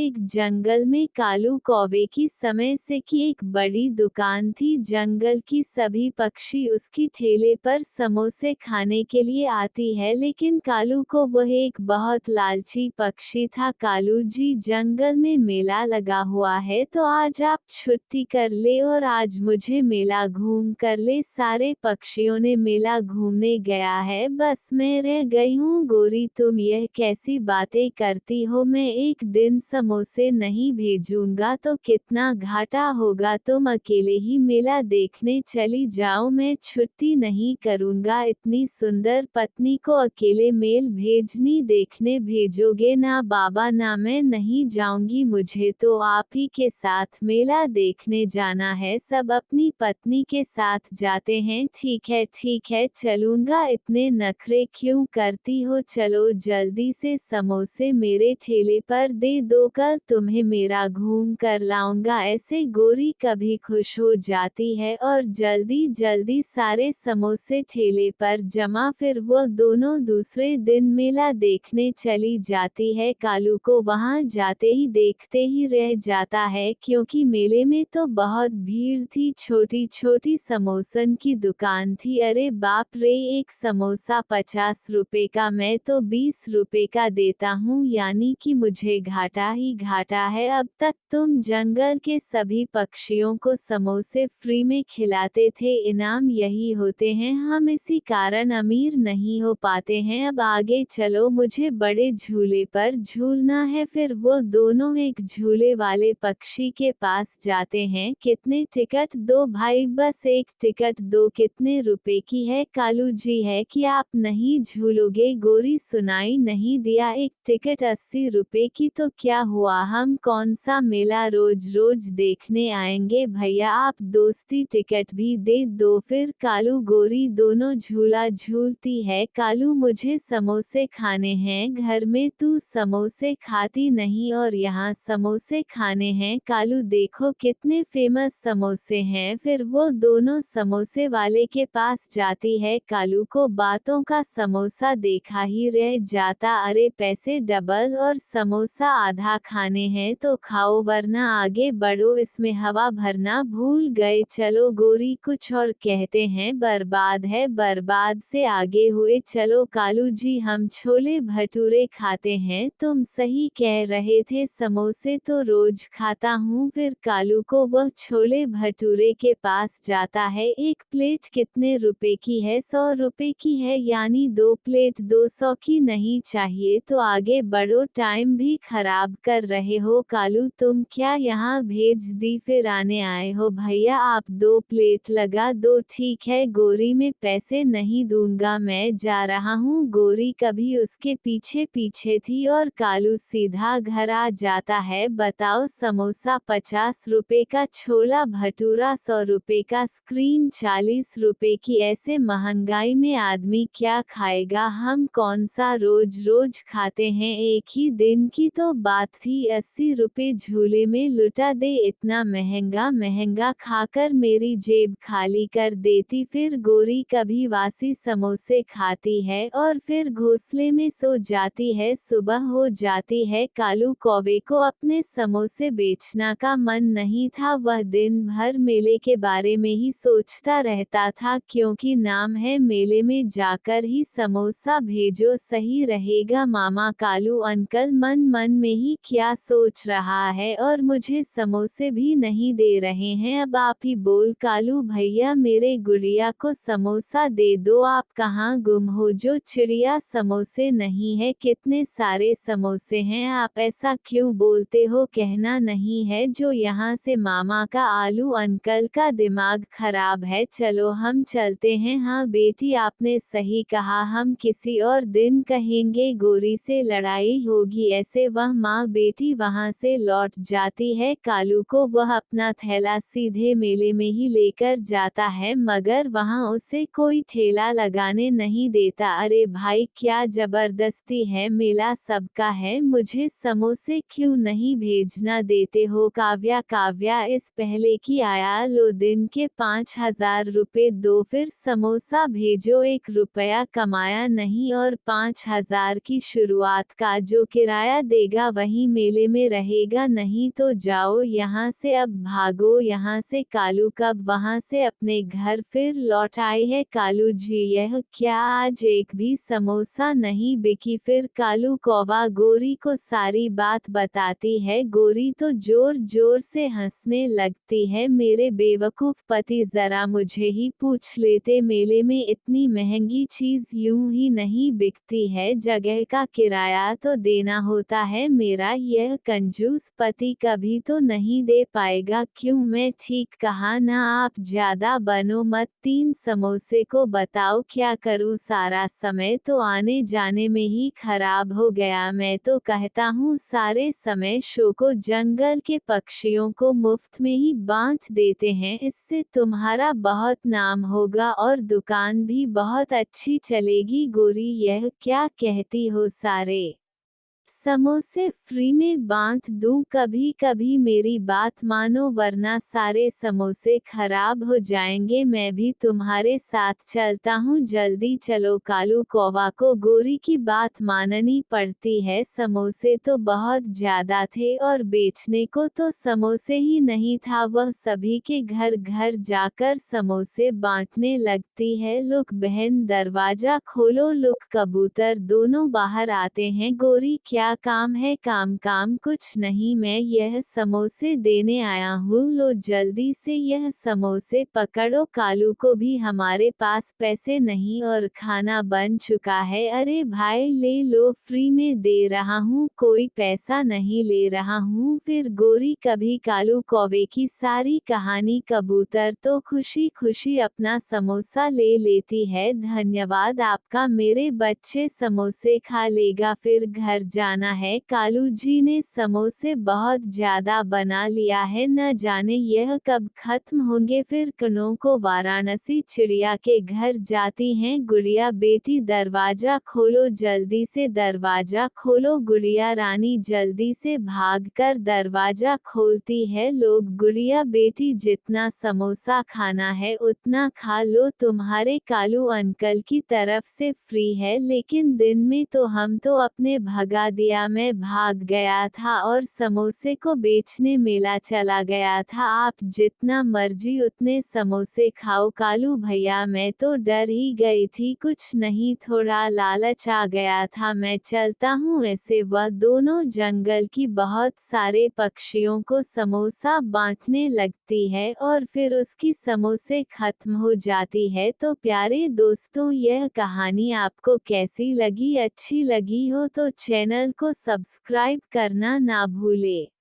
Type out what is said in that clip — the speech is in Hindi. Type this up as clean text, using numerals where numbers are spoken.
एक जंगल में कालू कौवे की समय से की एक बड़ी दुकान थी। जंगल की सभी पक्षी उसकी ठेले पर समोसे खाने के लिए आती है, लेकिन कालू को वह एक बहुत लालची पक्षी था। कालू जी, जंगल में मेला लगा हुआ है तो आज आप छुट्टी कर ले और आज मुझे मेला घूम कर ले। सारे पक्षियों ने मेला घूमने गया है, बस मैं रह गई हूँ। गोरी, तुम यह कैसी बातें करती हो? मैं एक दिन समोसे नहीं भेजूंगा तो कितना घाटा होगा। तुम अकेले ही मेला देखने चली जाओ, मैं छुट्टी नहीं करूंगा। इतनी सुंदर पत्नी को अकेले मेल भेजनी देखने भेजोगे? ना बाबा, ना, मैं नहीं जाऊंगी, मुझे तो आप ही के साथ मेला देखने जाना है। सब अपनी पत्नी के साथ जाते हैं। ठीक है चलूंगा, इतने नखरे क्यों करती हो? चलो जल्दी से समोसे मेरे ठेले पर दे दो, कल तुम्हें मेरा घूम कर लाऊंगा। ऐसे गोरी कभी खुश हो जाती है और जल्दी जल्दी सारे समोसे ठेले पर जमा। फिर वो दोनों दूसरे दिन मेला देखने चली जाती है। कालू को वहां जाते ही देखते ही रह जाता है, क्योंकि मेले में तो बहुत भीड़ थी। छोटी छोटी समोसन की दुकान थी। अरे बाप रे, एक समोसा 50 रुपए का, मैं तो 20 रुपए का देता हूँ, यानी कि मुझे घाटा ही घाटा है। अब तक तुम जंगल के सभी पक्षियों को समोसे फ्री में खिलाते थे, इनाम यही होते हैं। हम इसी कारण अमीर नहीं हो पाते हैं। अब आगे चलो, मुझे बड़े झूले पर झूलना है। फिर वो दोनों एक झूले वाले पक्षी के पास जाते हैं। कितने टिकट दो भाई? बस एक टिकट दो। कितने रुपए की है? कालू जी, है कि आप नहीं झूलोगे? गोरी, सुनाई नहीं दिया? एक टिकट 80 रुपए की। तो क्या हुआ, हम कौन सा मेला रोज रोज देखने आएंगे? भैया आप दोस्ती टिकट भी दे दो। फिर कालू गोरी दोनों झूला झूलती है। कालू, मुझे समोसे खाने हैं घर में, तू समोसे खाती नहीं और यहाँ समोसे खाने हैं। कालू, देखो कितने फेमस समोसे हैं। फिर वो दोनों समोसे वाले के पास जाती है। कालू को बातों का समोसा देखा ही रह जाता। अरे पैसे डबल और समोसा आधा खाने हैं तो खाओ, वरना आगे बढ़ो, इसमें हवा भरना भूल गए। चलो गोरी, कुछ और कहते हैं, बर्बाद है, बर्बाद से आगे हुए। चलो कालू जी, हम छोले भटूरे खाते हैं। तुम सही कह रहे थे, समोसे तो रोज खाता हूँ। फिर कालू को वह छोले भटूरे के पास जाता है। एक प्लेट कितने रुपए की है? 100 रुपए की है, यानी 2 प्लेट 200 की। नहीं चाहिए तो आगे बढ़ो, टाइम भी खराब कर रहे हो। कालू, तुम क्या यहाँ भेज दी फिर आने आए हो? भैया आप 2 प्लेट लगा दो। ठीक है गोरी, मैं पैसे नहीं दूंगा, मैं जा रहा हूँ। गोरी कभी उसके पीछे पीछे थी और कालू सीधा घर आ जाता है। बताओ, समोसा 50 रुपए का, छोला भटूरा 100 रुपए का, स्क्रीन 40 रुपए की। ऐसे महंगाई में आदमी क्या खाएगा? हम कौन सा रोज रोज खाते हैं? एक ही दिन की तो बात थी, 80 रुपए झूले में लुटा दे। इतना महंगा महंगा खाकर मेरी जेब खाली कर देती। फिर गोरी कभी वासी समोसे खाती है और फिर घोंसले में सो जाती है। सुबह हो जाती है। कालू कौवे को अपने समोसे बेचना का मन नहीं था। वह दिन भर मेले के बारे में ही सोचता रहता था, क्योंकि नाम है मेले में जाकर ही समोसा भेजो, सही रहेगा। मामा कालू अंकल मन मन में ही क्या सोच रहा है, और मुझे समोसे भी नहीं दे रहे हैं। अब आप ही बोल कालू भैया, मेरे गुड़िया को समोसा दे दो। आप कहाँ गुम हो? जो चिड़िया, समोसे नहीं है, कितने सारे समोसे हैं। आप ऐसा क्यों बोलते हो? कहना नहीं है जो यहाँ से। मामा का आलू अंकल का दिमाग खराब है, चलो हम चलते हैं। हाँ बेटी, आपने सही कहा, हम किसी और दिन कहेंगे। गोरी से लड़ाई होगी ऐसे। वह माँ बेटी वहाँ से लौट जाती है। कालू को वह अपना थैला सीधे मेले में ही लेकर जाता है, मगर वहाँ उसे कोई ठेला लगाने नहीं देता। अरे भाई, क्या जबरदस्ती है, मेला सबका है, मुझे समोसे क्यों नहीं भेजना देते हो? काव्या काव्या, इस पहले की आया लो, दिन के 5000 रुपए दो, फिर समोसा भेजो। 1 रुपया कमाया नहीं और 5000 की शुरुआत का जो किराया देगा वही मेले में रहेगा, नहीं तो जाओ यहाँ से, अब भागो यहाँ से। कालू कब वहाँ से अपने घर फिर लौट आए हैं। कालू जी, यह क्या, आज एक भी समोसा नहीं बिकी। फिर कालू कौवा गोरी को सारी बात बताती है। गोरी तो जोर जोर से हंसने लगती है। मेरे बेवकूफ पति, जरा मुझे ही पूछ लेते, मेले में इतनी महंगी चीज यूं ही नहीं बिकती है, जगह का किराया तो देना होता है। मेरा यह कंजूस पति कभी तो नहीं दे पाएगा। क्यों, मैं ठीक कहा ना, आप ज्यादा बनो मत। 3 समोसे को बताओ क्या करूं, सारा समय तो आने जाने में ही खराब हो गया। मैं तो कहता हूँ सारे समय शो को जंगल के पक्षियों को मुफ्त में ही बांट देते हैं, इससे तुम्हारा बहुत नाम होगा और दुकान भी बहुत अच्छी चलेगी। गोरी, यह क्या कहती हो, सारे समोसे फ्री में बांट दूं? कभी कभी मेरी बात मानो वरना सारे समोसे खराब हो जाएंगे। मैं भी तुम्हारे साथ चलता हूँ, जल्दी चलो। कालू कौवा को गोरी की बात माननी पड़ती है। समोसे तो बहुत ज्यादा थे और बेचने को तो समोसे ही नहीं था। वह सभी के घर घर जाकर समोसे बांटने लगती है। लुक बहन, दरवाजा खोलो। लुक कबूतर दोनों बाहर आते हैं। गोरी, क्या काम है? काम काम कुछ नहीं, मैं यह समोसे देने आया हूँ। लो जल्दी से यह समोसे पकड़ो। कालू को भी हमारे पास पैसे नहीं और खाना बन चुका है। अरे भाई, ले लो, फ्री में दे रहा हूँ, कोई पैसा नहीं ले रहा हूँ। फिर गोरी कभी कालू कौवे की सारी कहानी, कबूतर तो खुशी खुशी अपना समोसा ले लेती है। धन्यवाद आपका, मेरे बच्चे समोसे खा लेगा, फिर घर जाना है। कालू जी ने समोसे बहुत ज्यादा बना लिया है, न जाने यह कब खत्म होंगे। फिर कनों को वाराणसी चिड़िया के घर जाती हैं। गुड़िया बेटी, दरवाजा खोलो, जल्दी से दरवाजा खोलो। गुड़िया रानी जल्दी से भागकर दरवाजा खोलती है। लोग, गुड़िया बेटी, जितना समोसा खाना है उतना खा लो, तुम्हारे कालू अंकल की तरफ से फ्री है। लेकिन दिन में तो हम तो अपने भगा दिया, मैं भाग गया था और समोसे को बेचने मेला चला गया था। आप जितना मर्जी उतने समोसे खाओ। कालू भैया, मैं तो डर ही गई थी, कुछ नहीं, थोड़ा लालच आ गया था, मैं चलता हूँ। ऐसे वह दोनों जंगल की बहुत सारे पक्षियों को समोसा बांटने लगती है और फिर उसकी समोसे खत्म हो जाती है। तो प्यारे दोस्तों, यह कहानी आपको कैसी लगी? अच्छी लगी हो तो चैनल को सब्सक्राइब करना ना भूले।